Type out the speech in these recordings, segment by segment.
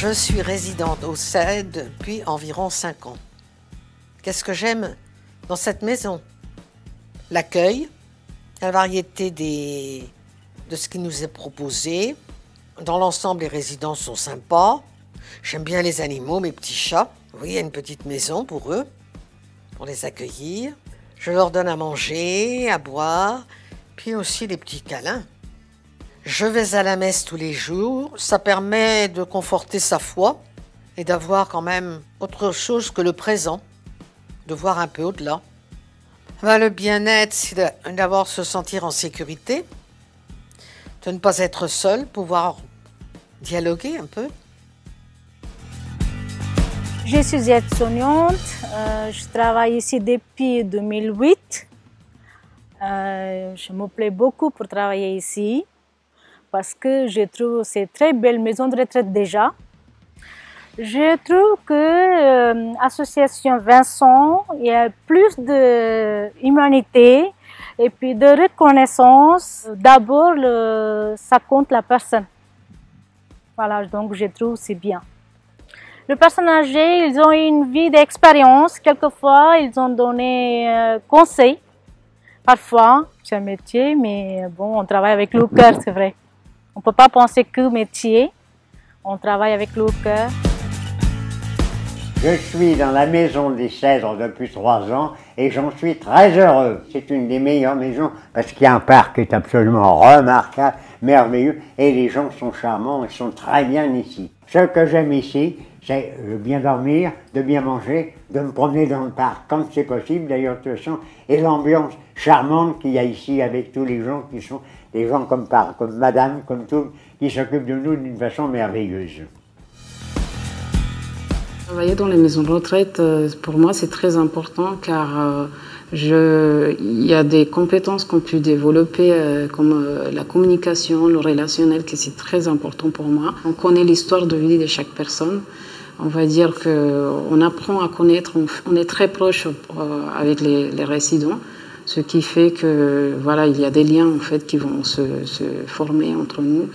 Je suis résidente au SAED depuis environ 5 ans. Qu'est-ce que j'aime dans cette maison? L'accueil, la variété de ce qui nous est proposé. Dans l'ensemble, les résidents sont sympas. J'aime bien les animaux, mes petits chats. Oui, il y a une petite maison pour eux, pour les accueillir. Je leur donne à manger, à boire, puis aussi des petits câlins. Je vais à la messe tous les jours. Ça permet de conforter sa foi et d'avoir quand même autre chose que le présent, de voir un peu au-delà. Le bien-être, c'est d'abord se sentir en sécurité, de ne pas être seul, pouvoir dialoguer un peu. Je suis aide-soignante, je travaille ici depuis 2008. Je me plais beaucoup pour travailler ici parce que je trouve que c'est une très belle maison de retraite déjà. Je trouve que l'association Vincent, il y a plus d'humanité et puis de reconnaissance. D'abord, ça compte la personne. Voilà, donc je trouve que c'est bien. Les personnes âgées, ils ont une vie d'expérience. Quelquefois, ils ont donné conseils. Parfois, c'est un métier, mais bon, on travaille avec le cœur, c'est vrai. On ne peut pas penser que métier. On travaille avec le cœur. Je suis dans la maison des Cèdres depuis 3 ans et j'en suis très heureux. C'est une des meilleures maisons parce qu'il y a un parc qui est absolument remarquable, merveilleux et les gens sont charmants et sont très bien ici. Ce que j'aime ici, c'est de bien dormir, de bien manger, de me promener dans le parc quand c'est possible d'ailleurs de toute façon, et l'ambiance charmante qu'il y a ici avec tous les gens qui sont des gens comme madame, comme tout, qui s'occupent de nous d'une façon merveilleuse. Travailler dans les maisons de retraite, pour moi, c'est très important car il y a des compétences qu'on peut développer comme la communication, le relationnel, que c'est très important pour moi. On connaît l'histoire de vie de chaque personne. On va dire qu'on apprend à connaître, on est très proche avec les résidents, ce qui fait que voilà, il y a des liens en fait qui vont se former entre nous.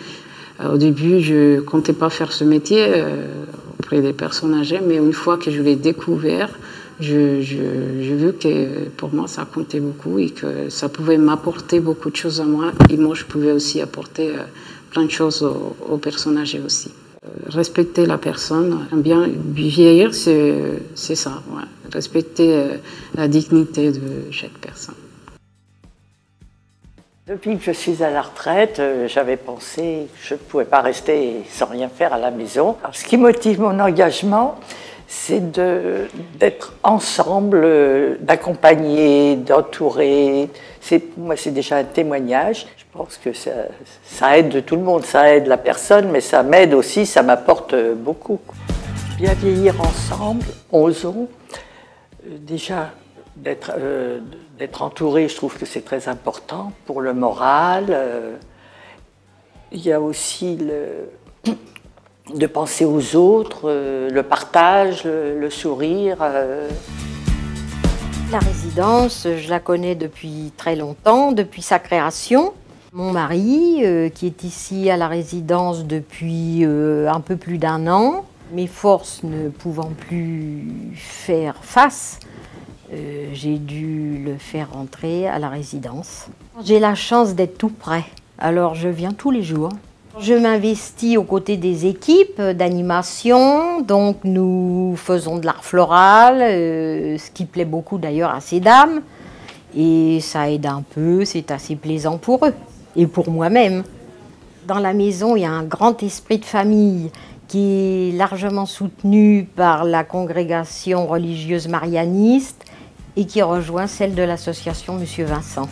Au début, je comptais pas faire ce métier auprès des personnes âgées, mais une fois que je l'ai découvert, j'ai vu que pour moi ça comptait beaucoup et que ça pouvait m'apporter beaucoup de choses à moi et moi je pouvais aussi apporter plein de choses aux personnes âgées aussi. Respecter la personne, bien vieillir, c'est ça, ouais. Respecter la dignité de chaque personne. Depuis que je suis à la retraite, j'avais pensé que je ne pouvais pas rester sans rien faire à la maison. Alors, ce qui motive mon engagement, c'est d'être ensemble, d'accompagner, d'entourer. Pour moi, c'est déjà un témoignage. Je pense que ça aide tout le monde, ça aide la personne, mais ça m'aide aussi, ça m'apporte beaucoup. Bien vieillir ensemble, osons. Déjà, d'être entouré, je trouve que c'est très important pour le moral. Il y a aussi de penser aux autres, le partage, le sourire. La résidence, je la connais depuis très longtemps, depuis sa création. Mon mari, qui est ici à la résidence depuis un peu plus d'1 an, mes forces ne pouvant plus faire face, j'ai dû le faire rentrer à la résidence. J'ai la chance d'être tout près, alors je viens tous les jours. Je m'investis aux côtés des équipes d'animation, donc nous faisons de l'art floral, ce qui plaît beaucoup d'ailleurs à ces dames. Et ça aide un peu, c'est assez plaisant pour eux et pour moi-même. Dans la maison, il y a un grand esprit de famille qui est largement soutenu par la congrégation religieuse marianiste et qui rejoint celle de l'association Monsieur Vincent.